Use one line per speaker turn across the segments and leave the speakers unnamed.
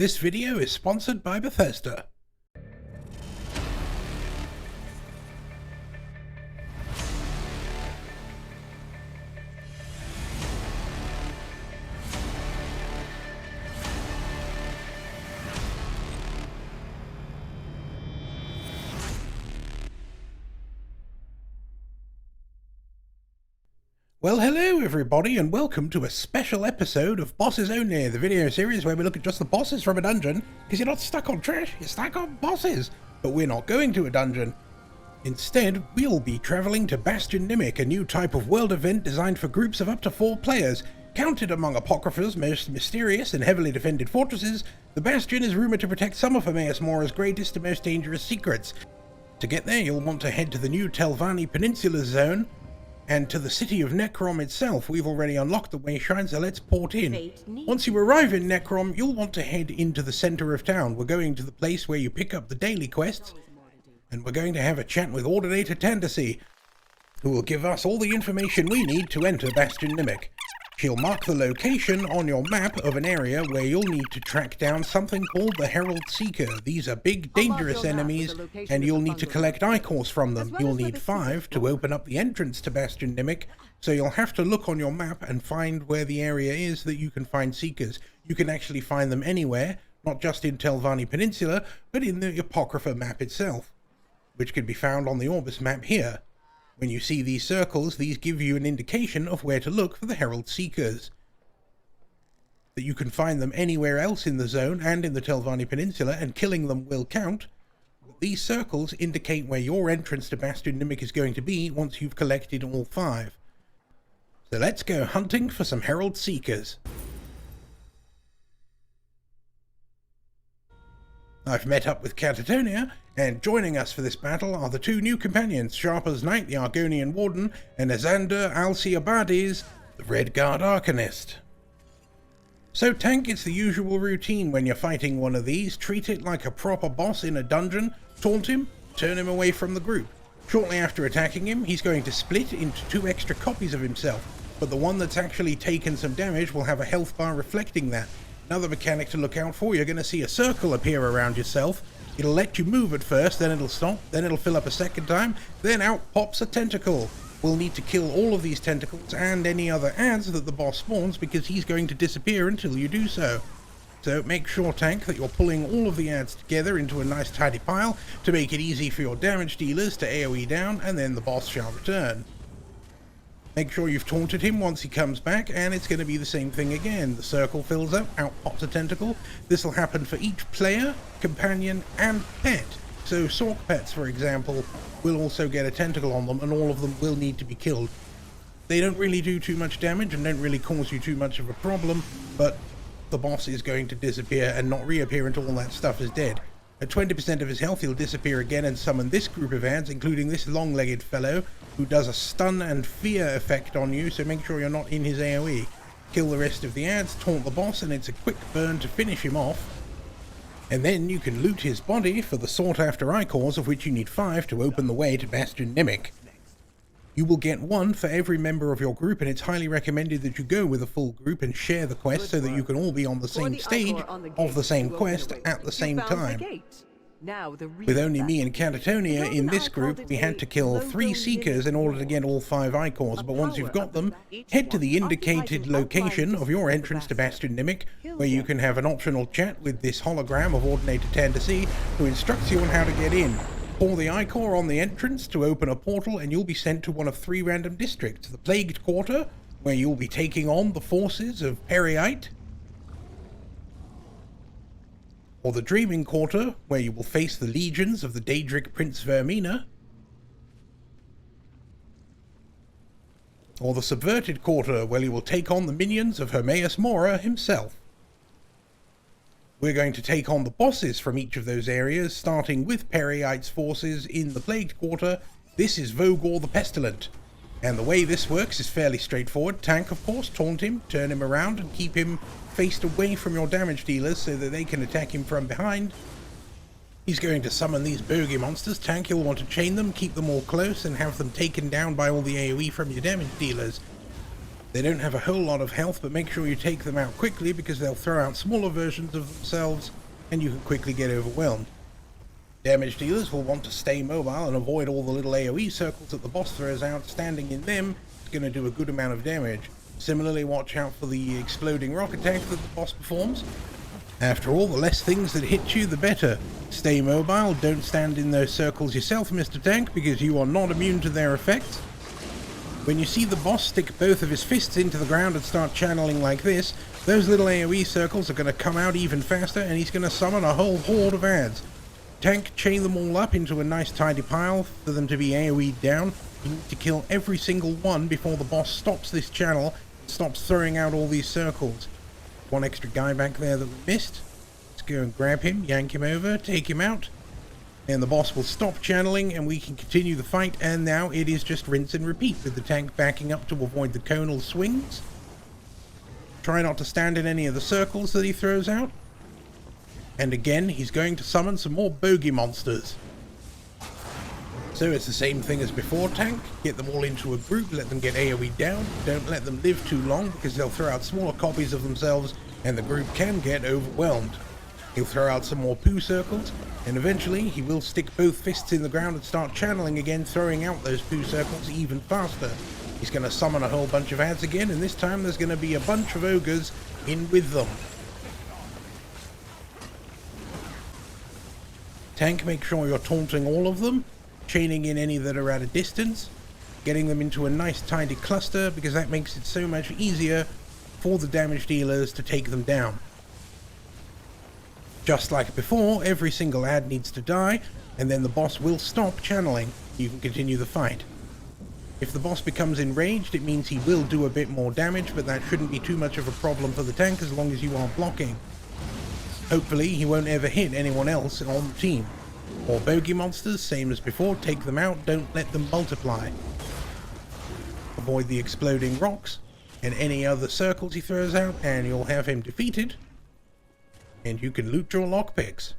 This video is sponsored by Bethesda. Well, hello everybody, and welcome to a special episode of Bosses Only, the video series where we look at just the bosses from a dungeon, because you're not stuck on trash, you're stuck on bosses. But we're not going to a dungeon. Instead, we'll be travelling to Bastion Nymic, a new type of world event designed for groups of up to 4 players. Counted among Apocrypha's most mysterious and heavily defended fortresses, the Bastion is rumoured to protect some of 𝕊𝕦𝕣𝕖's greatest and most dangerous secrets. To get there, you'll want to head to the new 𝕊𝕦𝕣𝕖 Peninsula zone, and to the city of Necrom itself. We've already unlocked the wayshrine, so let's port in. Once you arrive in Necrom, you'll want to head into the centre of town. We're going to the place where you pick up the daily quests, and we're going to have a chat with 𝕊𝕦𝕣𝕂𝕂𝕂𝕂, who will give us all the information we need to enter Bastion Nymic. She'll mark the location on your map of an area where you'll need to track down something called the Herald Seeker. These are big, dangerous enemies, and you'll need to collect 𝕊𝕐𝒄𝒻 from them. You'll need 5 to open up the entrance to Bastion Nymic, so you'll have to look on your map and find where the area is that you can find Seekers. You can actually find them anywhere, not just in 𝕊𝕦𝕣𝕂 Peninsula, but in the Apocrypha map itself, which can be found on the Orbis map here. When you see these circles, these give you an indication of where to look for the Herald Seekers. That you can find them anywhere else in the zone and in the 𝕊𝕦𝕣𝕂 Peninsula, and killing them will count. These circles indicate where your entrance to Bastion Nymic is going to be once you've collected all 5. So let's go hunting for some Herald Seekers. I've met up with Katt, and joining us for this battle are the 2 new companions, Sharper's Knight, the Argonian Warden, and 𝕊𝕦𝕣𝕖𝕂, the Red Guard Arcanist. So tank, it's the usual routine when you're fighting one of these. Treat it like a proper boss in a dungeon, taunt him, turn him away from the group. Shortly after attacking him, he's going to split into 2 extra copies of himself, but the one that's actually taken some damage will have a health bar reflecting that. Another mechanic to look out for, you're going to see a circle appear around yourself. It'll let you move at first, then it'll stop, then it'll fill up a second time, then out pops a tentacle. We'll need to kill all of these tentacles and any other adds that the boss spawns, because he's going to disappear until you do so. So make sure, tank, that you're pulling all of the adds together into a nice tidy pile to make it easy for your damage dealers to AoE down, and then the boss shall return. Make sure you've taunted him once he comes back, and it's going to be the same thing again. The circle fills up, out pops a tentacle. This will happen for each player, companion, and pet. So Sork pets, for example, will also get a tentacle on them, and all of them will need to be killed. They don't really do too much damage and don't really cause you too much of a problem, but the boss is going to disappear and not reappear until all that stuff is dead. At 20% of his health, he'll disappear again and summon this group of adds, including this long-legged fellow, who does a stun and fear effect on you, so make sure you're not in his AoE. Kill the rest of the adds, taunt the boss, and it's a quick burn to finish him off. And then you can loot his body for the sought-after 𝕊𝕐𝒄𝒻, of which you need 5 to open the way to Bastion Nymic. You will get 1 for every member of your group, and it's highly recommended that you go with a full group and share the quest so that you can all be on the same stage of the same quest at the same time. With only me and Katt in this group, we had to kill 3 Seekers in order to get all 5 𝕊𝕐𝒄𝒻s, but once you've got them, head to the indicated location of your entrance to Bastion Nymic, where you can have an optional chat with this hologram of 𝕊𝕦𝕣𝕂𝕂𝕂, who instructs you on how to get in. Pour the 𝕊𝕐𝒄𝒻 on the entrance to open a portal, and you'll be sent to one of 3 random districts. The Plagued Quarter, where you'll be taking on the forces of 𝕊𝕦𝕂𝕂, or the Dreaming Quarter, where you will face the legions of the Daedric Prince 𝕊𝕦𝕣𝕂, or the Subverted Quarter, where you will take on the minions of 𝕊𝕦𝕣𝕂𝕂 himself. We're going to take on the bosses from each of those areas, starting with 𝕊𝕦𝕂𝕂𝕂's forces in the Plagued Quarter. This is Vhogor the Pestilent, and the way this works is fairly straightforward. Tank, of course, taunt him, turn him around, and keep him faced away from your damage dealers so that they can attack him from behind. He's going to summon these bogey monsters. Tank, you'll want to chain them, keep them all close, and have them taken down by all the AoE from your damage dealers. They don't have a whole lot of health, but make sure you take them out quickly because they'll throw out smaller versions of themselves and you can quickly get overwhelmed. Damage dealers will want to stay mobile and avoid all the little AoE circles that the boss throws out. Standing in them is going to do a good amount of damage. Similarly, watch out for the exploding rock attack that the boss performs. After all, the less things that hit you, the better. Stay mobile, don't stand in those circles yourself, Mr. Tank, because you are not immune to their effects. When you see the boss stick both of his fists into the ground and start channeling like this, those little AoE circles are going to come out even faster and he's going to summon a whole horde of ads. Tank, chain them all up into a nice tidy pile for them to be AoE'd down. You need to kill every single one before the boss stops this channel and stops throwing out all these circles. One extra guy back there that we missed. Let's go and grab him, yank him over, take him out. And the boss will stop channeling and we can continue the fight, and now it is just rinse and repeat with the tank backing up to avoid the conal swings. Try not to stand in any of the circles that he throws out. And again, he's going to summon some more bogey monsters. So it's the same thing as before, Tank. Get them all into a group, let them get AoE down. Don't let them live too long because they'll throw out smaller copies of themselves and the group can get overwhelmed. He'll throw out some more poo circles, and eventually he will stick both fists in the ground and start channeling again, throwing out those poo circles even faster. He's going to summon a whole bunch of ads again, and this time there's going to be a bunch of ogres in with them. Tank, make sure you're taunting all of them, chaining in any that are at a distance, getting them into a nice tidy cluster because that makes it so much easier for the damage dealers to take them down. Just like before, every single ad needs to die, and then the boss will stop channeling. You can continue the fight. If the boss becomes enraged, it means he will do a bit more damage, but that shouldn't be too much of a problem for the tank as long as you are blocking. Hopefully, he won't ever hit anyone else on the team. More bogey monsters, same as before, take them out, don't let them multiply. Avoid the exploding rocks and any other circles he throws out, and you'll have him defeated. And you can loot your lockpicks.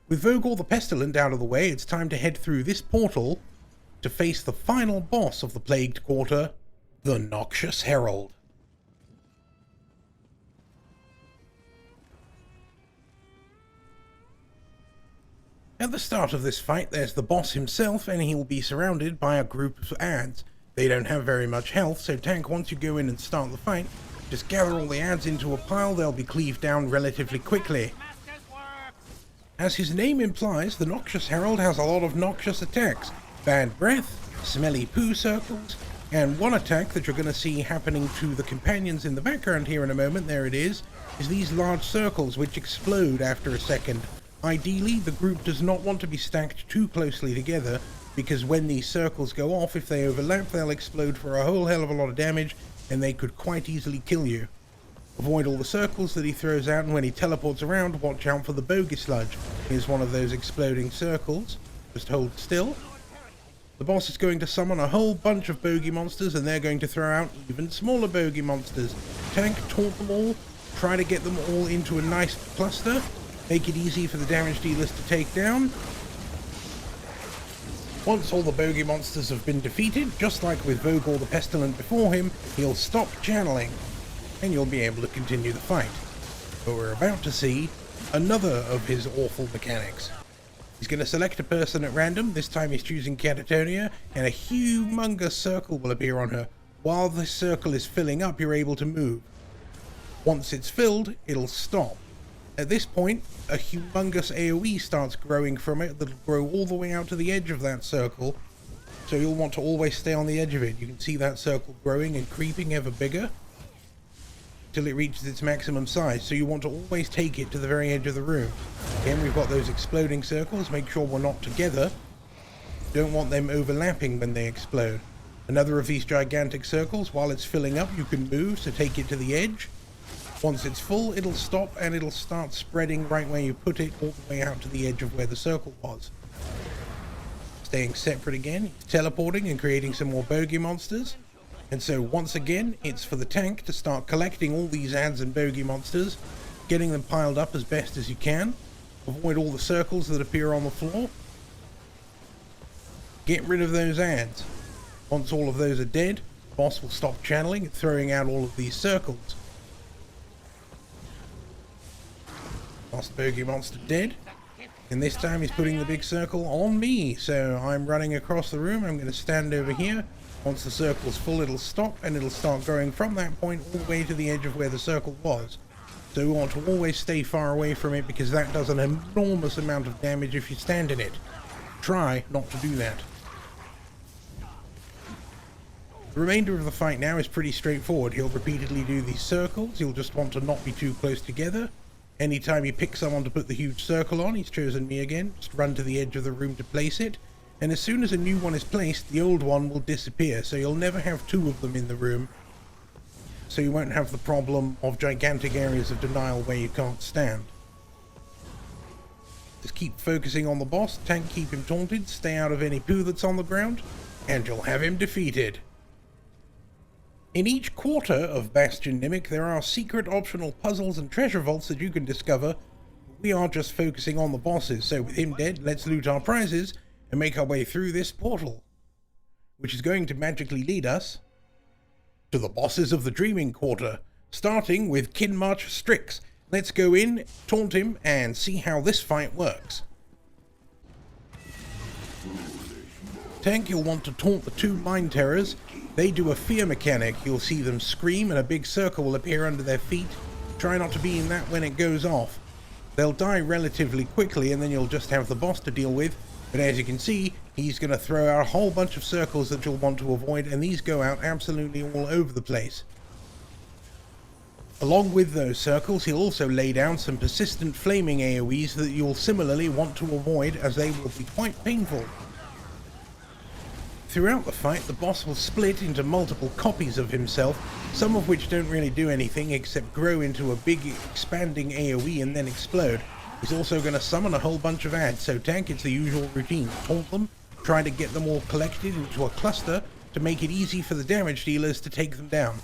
With Vhogor the Pestilent out of the way, it's time to head through this portal to face the final boss of the Plagued Quarter, the Noxious Herald. At the start of this fight, there's the boss himself, and he will be surrounded by a group of ads. They don't have very much health, so Tank, once you go in and start the fight, just gather all the ads into a pile. They'll be cleaved down relatively quickly. As his name implies, the Noxious Herald has a lot of noxious attacks. Bad breath, smelly poo circles, and one attack that you're going to see happening to the companions in the background here in a moment, there it is these large circles which explode after a second. Ideally, the group does not want to be stacked too closely together, because when these circles go off, if they overlap, they'll explode for a whole hell of a lot of damage, and they could quite easily kill you. Avoid all the circles that he throws out, and when he teleports around, watch out for the bogey sludge. Here's one of those exploding circles. Just hold still. The boss is going to summon a whole bunch of bogey monsters, and they're going to throw out even smaller bogey monsters. Tank, taunt them all, try to get them all into a nice cluster, make it easy for the damage dealers to take down. Once all the bogey monsters have been defeated, just like with Vhogor the Pestilent before him, he'll stop channeling, and you'll be able to continue the fight. But we're about to see another of his awful mechanics. He's going to select a person at random. This time he's choosing Katt, and a humongous circle will appear on her. While this circle is filling up, you're able to move. Once it's filled, it'll stop. At this point, a humongous AoE starts growing from it that'll grow all the way out to the edge of that circle, so you'll want to always stay on the edge of it. You can see that circle growing and creeping ever bigger till it reaches its maximum size, so you want to always take it to the very edge of the room. Again, we've got those exploding circles. Make sure we're not together. Don't want them overlapping when they explode. Another of these gigantic circles, while it's filling up, you can move, so take it to the edge. Once it's full, it'll stop and it'll start spreading right where you put it, all the way out to the edge of where the circle was. Staying separate again, teleporting and creating some more bogey monsters. And so once again, it's for the tank to start collecting all these ads and bogey monsters, getting them piled up as best as you can. Avoid all the circles that appear on the floor. Get rid of those ads. Once all of those are dead, Boss will stop channeling and throwing out all of these circles. Lost bogey monster dead. And this time he's putting the big circle on me. So I'm running across the room. I'm going to stand over here. Once the circle's full, it'll stop and it'll start going from that point all the way to the edge of where the circle was. So we want to always stay far away from it because that does an enormous amount of damage if you stand in it. Try not to do that. The remainder of the fight now is pretty straightforward. He'll repeatedly do these circles. You'll just want to not be too close together. Anytime you pick someone to put the huge circle on, he's chosen me again, just run to the edge of the room to place it. And as soon as a new one is placed, the old one will disappear. So you'll never have two of them in the room. So you won't have the problem of gigantic areas of denial where you can't stand. Just keep focusing on the boss, tank keep him taunted, stay out of any poo that's on the ground, and you'll have him defeated. In each quarter of Bastion Nymic, there are secret optional puzzles and treasure vaults that you can discover. We are just focusing on the bosses, so with him dead, let's loot our prizes and make our way through this portal, which is going to magically lead us to the bosses of the Dreaming Quarter, starting with Kynmarcher Strix. Let's go in, taunt him, and see how this fight works. Tank, you'll want to taunt the two Mind Terrors. They do a fear mechanic. You'll see them scream and a big circle will appear under their feet. Try not to be in that when it goes off. They'll die relatively quickly and then you'll just have the boss to deal with. But as you can see, he's going to throw out a whole bunch of circles that you'll want to avoid, and these go out absolutely all over the place. Along with those circles, he'll also lay down some persistent flaming AoEs that you'll similarly want to avoid, as they will be quite painful. Throughout the fight, the boss will split into multiple copies of himself, some of which don't really do anything except grow into a big expanding AoE and then explode. He's also going to summon a whole bunch of ads, so tank, it's the usual routine. Taunt them, try to get them all collected into a cluster to make it easy for the damage dealers to take them down.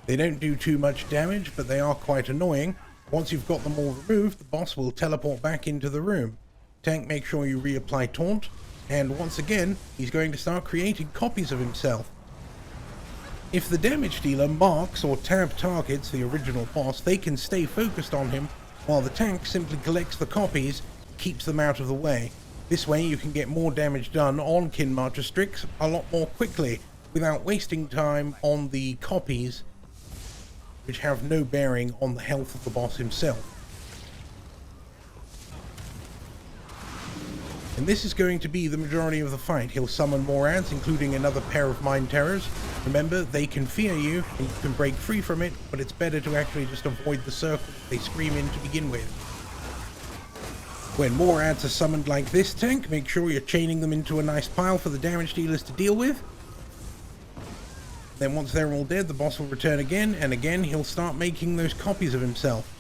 They don't do too much damage, but they are quite annoying. Once you've got them all removed, the boss will teleport back into the room. Tank, make sure you reapply taunt, and once again, he's going to start creating copies of himself. If the damage dealer marks or tab targets the original boss, they can stay focused on him, while the tank simply collects the copies, keeps them out of the way. This way you can get more damage done on Kynmarcher Strix a lot more quickly, without wasting time on the copies, which have no bearing on the health of the boss himself. And this is going to be the majority of the fight. He'll summon more ads, including another pair of Mind Terrors. Remember, they can fear you, and you can break free from it, but it's better to actually just avoid the circle they scream in to begin with. When more ads are summoned like this, tank, make sure you're chaining them into a nice pile for the damage dealers to deal with. Then once they're all dead, the boss will return again, and again he'll start making those copies of himself.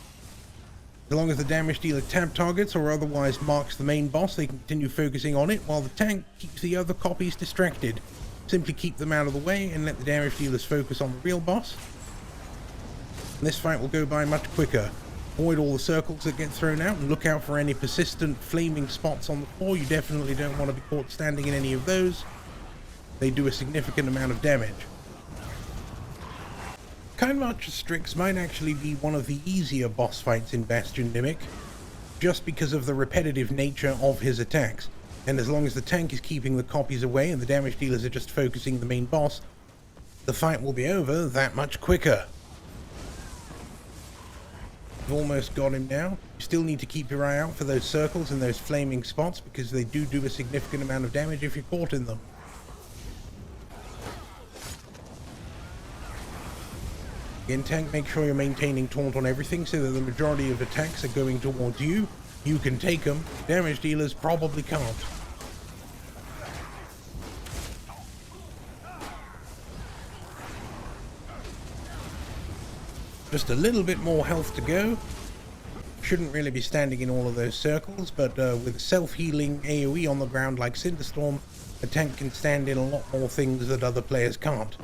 As long as the damage dealer tab targets or otherwise marks the main boss, they can continue focusing on it, while the tank keeps the other copies distracted. Simply keep them out of the way and let the damage dealers focus on the real boss. And this fight will go by much quicker. Avoid all the circles that get thrown out and look out for any persistent flaming spots on the floor. You definitely don't want to be caught standing in any of those. They do a significant amount of damage. Kynmarcher Strix might actually be one of the easier boss fights in Bastion Nymic, just because of the repetitive nature of his attacks, and as long as the tank is keeping the copies away and the damage dealers are just focusing the main boss, the fight will be over that much quicker. You've almost got him now. You still need to keep your eye out for those circles and those flaming spots, because they do a significant amount of damage if you're caught in them. In tank, make sure you're maintaining taunt on everything so that the majority of attacks are going towards you. You can take them. Damage dealers probably can't. Just a little bit more health to go. Shouldn't really be standing in all of those circles, but with a self-healing AoE on the ground like Cinderstorm, a tank can stand in a lot more things that other players can't.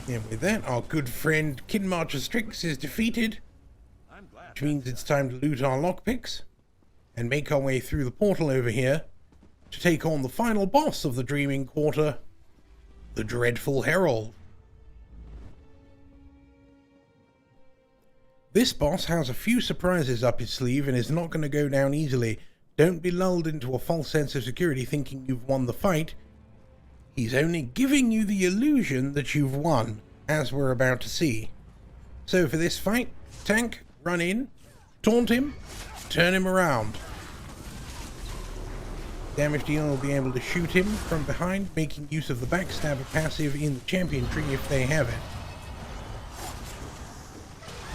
And with that, our good friend Kynmarcher Strix is defeated, which means it's time to loot our lockpicks. and make our way through the portal over here to take on the final boss of the Dreaming Quarter, the Dreadful Herald. This boss has a few surprises up his sleeve and is not going to go down easily. Don't be lulled into a false sense of security thinking you've won the fight. He's only giving you the illusion that you've won, as we're about to see. So for this fight, tank, run in, taunt him, turn him around. Damage dealer will be able to shoot him from behind, making use of the backstabber passive in the champion tree if they have it.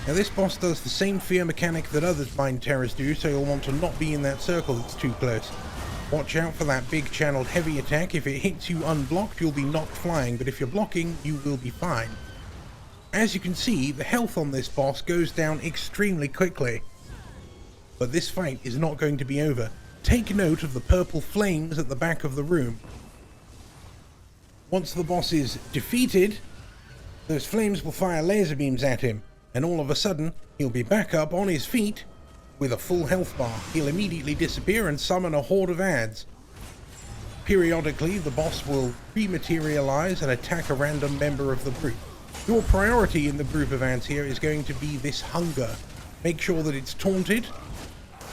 Now this boss does the same fear mechanic that other Mind Terrors do, so you'll want to not be in that circle that's too close. Watch out for that big channeled heavy attack. If it hits you unblocked, you'll be knocked flying, but if you're blocking, you will be fine. As you can see, the health on this boss goes down extremely quickly. But this fight is not going to be over. Take note of the purple flames at the back of the room. Once the boss is defeated, those flames will fire laser beams at him, and all of a sudden, he'll be back up on his feet with a full health bar. He'll immediately disappear and summon a horde of ads. Periodically, the boss will rematerialize and attack a random member of the group. Your priority in the group of ads here is going to be this hunger. Make sure that it's taunted,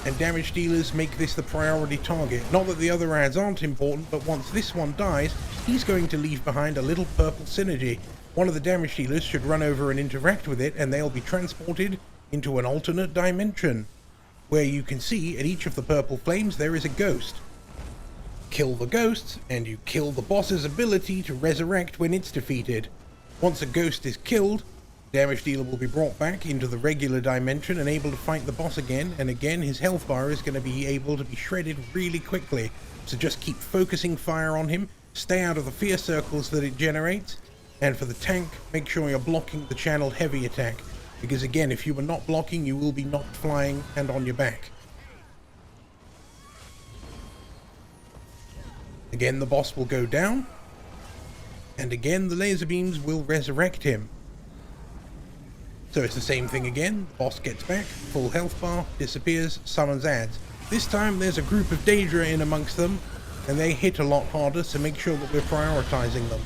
and damage dealers make this the priority target. Not that the other ads aren't important, but once this one dies, he's going to leave behind a little purple synergy. One of the damage dealers should run over and interact with it, and they'll be transported into an alternate dimension, where you can see at each of the purple flames there is a ghost. Kill the ghosts, and you kill the boss's ability to resurrect when it's defeated. Once a ghost is killed, damage dealer will be brought back into the regular dimension and able to fight the boss again, and again his health bar is going to be able to be shredded really quickly. So just keep focusing fire on him, stay out of the fear circles that it generates, and for the tank, make sure you're blocking the channeled heavy attack, because again, if you are not blocking, you will be knocked flying and on your back. Again, the boss will go down, and again the laser beams will resurrect him. So it's the same thing again. The boss gets back, full health bar, disappears, summons ads. This time there's a group of Daedra in amongst them, and they hit a lot harder, so make sure that we're prioritizing them.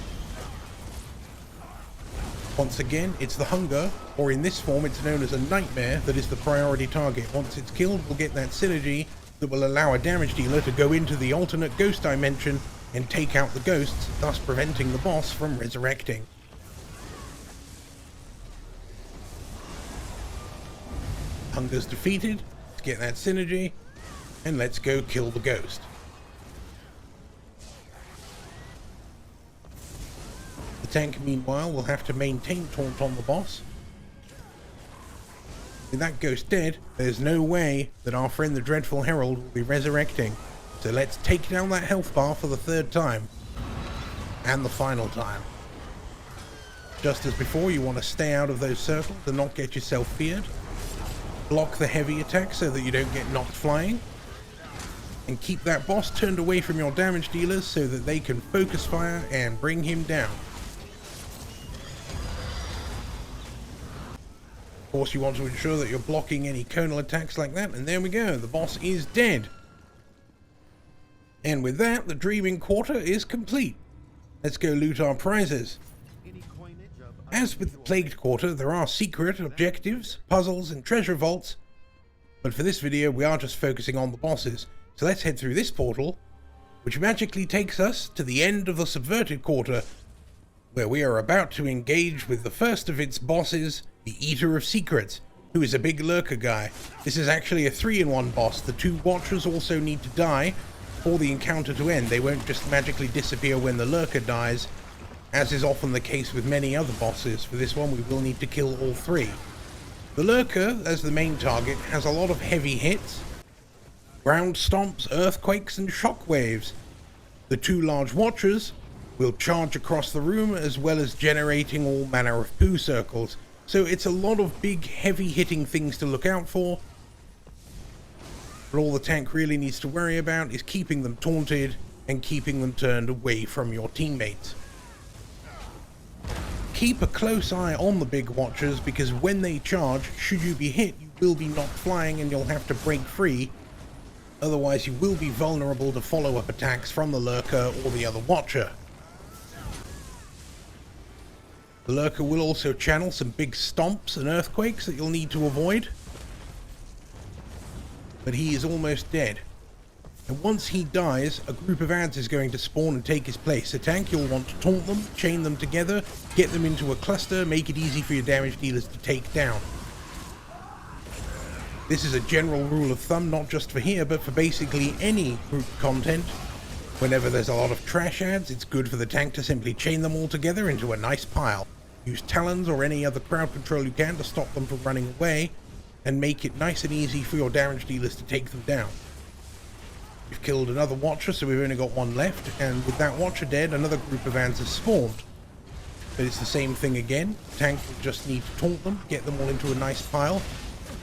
Once again, it's the hunger, or in this form it's known as a nightmare, that is the priority target. Once it's killed, we'll get that synergy that will allow a damage dealer to go into the alternate ghost dimension and take out the ghosts, thus preventing the boss from resurrecting. Hunger's defeated, let's get that synergy, and let's go kill the ghost. The tank, meanwhile, will have to maintain taunt on the boss. With that ghost dead, there's no way that our friend the Dreadful Herald will be resurrecting. So let's take down that health bar for the third time. And the final time. Just as before, you want to stay out of those circles and not get yourself feared. Block the heavy attack so that you don't get knocked flying. And keep that boss turned away from your damage dealers so that they can focus fire and bring him down. Of course, you want to ensure that you're blocking any conal attacks like that, and there we go, the boss is dead. And with that, the Dreaming Quarter is complete. Let's go loot our prizes. As with the Plagued Quarter, there are secret objectives, puzzles, and treasure vaults, but for this video we are just focusing on the bosses. So let's head through this portal, which magically takes us to the end of the Subverted Quarter, where we are about to engage with the first of its bosses, the Eater of Secrets, who is a big lurker guy. This is actually a 3-in-1 boss. The 2 Watchers also need to die for the encounter to end. They won't just magically disappear when the lurker dies, as is often the case with many other bosses. For this one, we will need to kill all 3. The lurker, as the main target, has a lot of heavy hits, ground stomps, earthquakes, and shockwaves. The 2 large Watchers will charge across the room, as well as generating all manner of poo circles. So it's a lot of big, heavy-hitting things to look out for. But all the tank really needs to worry about is keeping them taunted and keeping them turned away from your teammates. Keep a close eye on the big Watchers, because when they charge, should you be hit, you will be knocked flying and you'll have to break free. Otherwise you will be vulnerable to follow-up attacks from the Lurker or the other Watcher. The Lurker will also channel some big stomps and earthquakes that you'll need to avoid. But he is almost dead. And once he dies, a group of ads is going to spawn and take his place. So tank, you'll want to taunt them, chain them together, get them into a cluster, make it easy for your damage dealers to take down. This is a general rule of thumb, not just for here, but for basically any group content. Whenever there's a lot of trash ads, it's good for the tank to simply chain them all together into a nice pile. Use talons or any other crowd control you can to stop them from running away, and make it nice and easy for your damage dealers to take them down. We've killed another Watcher, so we've only got one left, and with that Watcher dead, another group of ads has spawned. But it's the same thing again. Tank will just need to taunt them, get them all into a nice pile.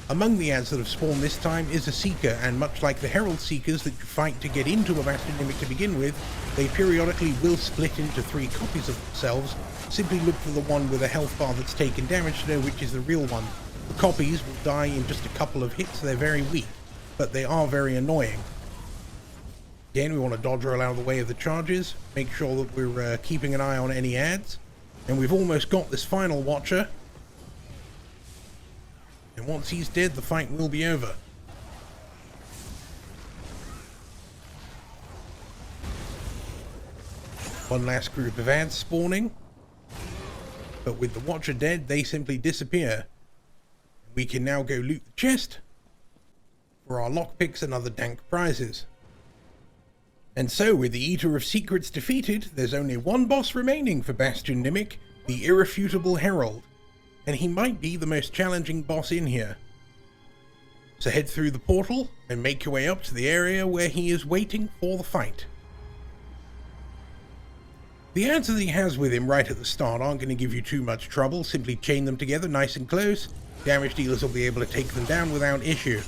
Among the ads that have spawned this time is a Seeker, and much like the Herald Seekers that you fight to get into a Bastion Nymic to begin with, they periodically will split into 3 copies of themselves. Simply look for the one with a health bar that's taken damage to know which is the real one. The copies will die in just a couple of hits, they're very weak, but they are very annoying. Again, we want to dodge roll out of the way of the charges, make sure that we're keeping an eye on any ads, and we've almost got this final Watcher. And once he's dead, the fight will be over. One last group of ads spawning, but with the Watcher dead, they simply disappear. We can now go loot the chest for our lockpicks and other dank prizes. And so, with the Eater of Secrets defeated, there's only one boss remaining for Bastion Nymic, the Irrefutable Herald. And he might be the most challenging boss in here. So head through the portal and make your way up to the area where he is waiting for the fight. The ads that he has with him right at the start aren't going to give you too much trouble, simply chain them together nice and close. Damage dealers will be able to take them down without issue.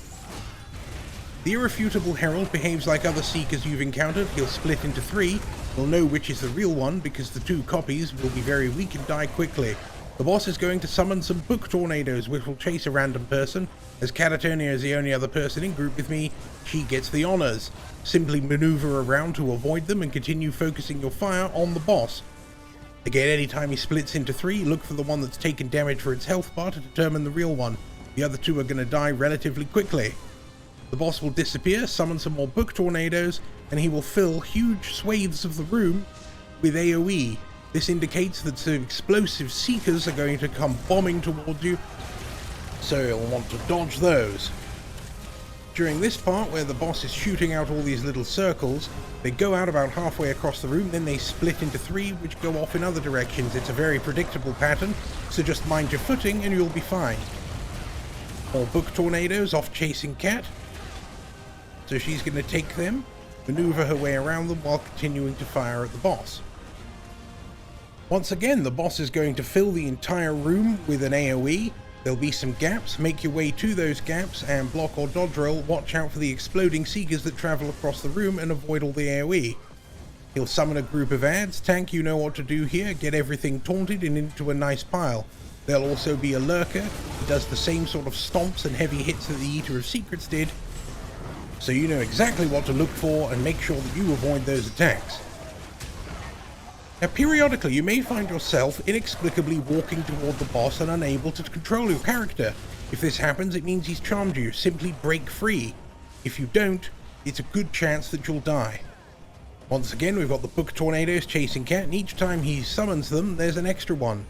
The Irrefutable Herald behaves like other Seekers you've encountered. He'll split into 3. You'll know which is the real one because the 2 copies will be very weak and die quickly. The boss is going to summon some book tornadoes which will chase a random person. As 𝕃𝕀𝕂𝔼 is the only other person in group with me, she gets the honors. Simply maneuver around to avoid them and continue focusing your fire on the boss. Again, anytime he splits into 3, look for the one that's taken damage for its health bar to determine the real one. The other 2 are going to die relatively quickly. The boss will disappear, summon some more book tornadoes, and he will fill huge swathes of the room with AoE. This indicates that some explosive Seekers are going to come bombing towards you, so you'll want to dodge those. During this part, where the boss is shooting out all these little circles, they go out about halfway across the room, then they split into 3, which go off in other directions. It's a very predictable pattern, so just mind your footing and you'll be fine. More book tornadoes off chasing Katt. So she's going to take them, maneuver her way around them while continuing to fire at the boss. Once again, the boss is going to fill the entire room with an AoE. There'll be some gaps. Make your way to those gaps and block or dodge roll. Watch out for the exploding Seekers that travel across the room and avoid all the AoE. He'll summon a group of ads. Tank, you know what to do here. Get everything taunted and into a nice pile. There'll also be a Lurker. He does the same sort of stomps and heavy hits that the Eater of Secrets did. So you know exactly what to look for and make sure that you avoid those attacks. Now periodically you may find yourself inexplicably walking toward the boss and unable to control your character. If this happens, it means he's charmed you. Simply break free. If you don't, it's a good chance that you'll die. Once again, we've got the book tornadoes chasing Katt, and each time he summons them, there's an extra one.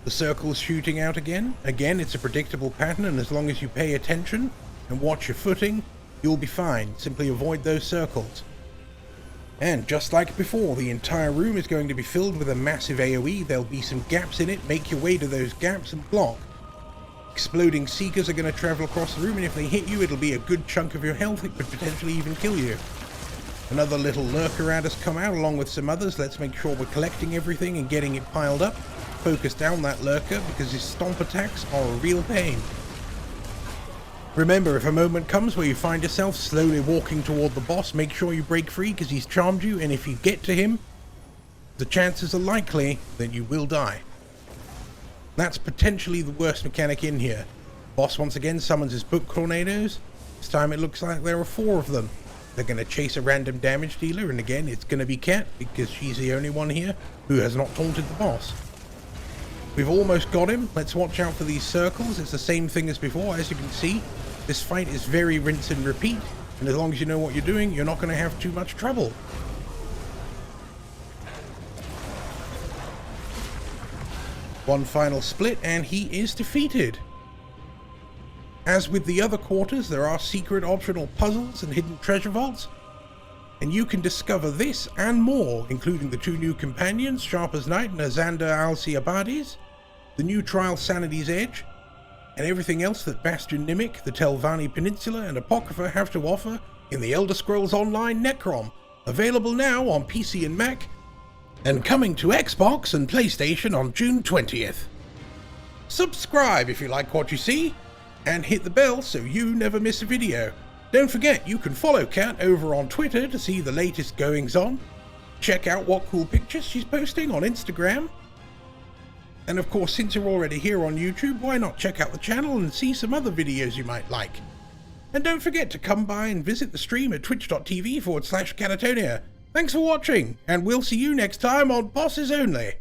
The circle's shooting out again. Again, it's a predictable pattern, and as long as you pay attention and watch your footing, you'll be fine. Simply avoid those circles. And just like before, the entire room is going to be filled with a massive AoE. There'll be some gaps in it. Make your way to those gaps and block. Exploding Seekers are going to travel across the room, and if they hit you, it'll be a good chunk of your health. It could potentially even kill you. Another little Lurker ad has come out along with some others. Let's make sure we're collecting everything and getting it piled up. Focus down that Lurker because his stomp attacks are a real pain. Remember, if a moment comes where you find yourself slowly walking toward the boss, make sure you break free because he's charmed you, and if you get to him, the chances are likely that you will die. That's potentially the worst mechanic in here. Boss once again summons his book tornadoes, This time it looks like there are 4 of them. They're going to chase a random damage dealer, and again it's going to be Katt, because she's the only one here who has not taunted the boss. We've almost got him. Let's watch out for these circles. It's the same thing as before. As you can see, this fight is very rinse and repeat, and as long as you know what you're doing, you're not going to have too much trouble. One final split and he is defeated. As with the other quarters, there are secret optional puzzles and hidden treasure vaults, and you can discover this and more, including the 2 new companions, Sharper's Knight and 𝕊𝕌𝔹𝕊ℂ𝐼, the new trial Sanity's Edge, and everything else that Bastion Nymic, the 𝕊𝕌𝔹𝕊ℂ𝐼 Peninsula and Apocrypha have to offer in the Elder Scrolls Online Necrom, available now on PC and Mac, and coming to Xbox and PlayStation on June 20th. Subscribe if you like what you see, and hit the bell so you never miss a video. Don't forget you can follow Katt over on Twitter to see the latest goings on. Check out what cool pictures she's posting on Instagram. And of course, since you're already here on YouTube, why not check out the channel and see some other videos you might like. And don't forget to come by and visit the stream at twitch.tv/Kattatonia. Thanks for watching, and we'll see you next time on Bosses Only.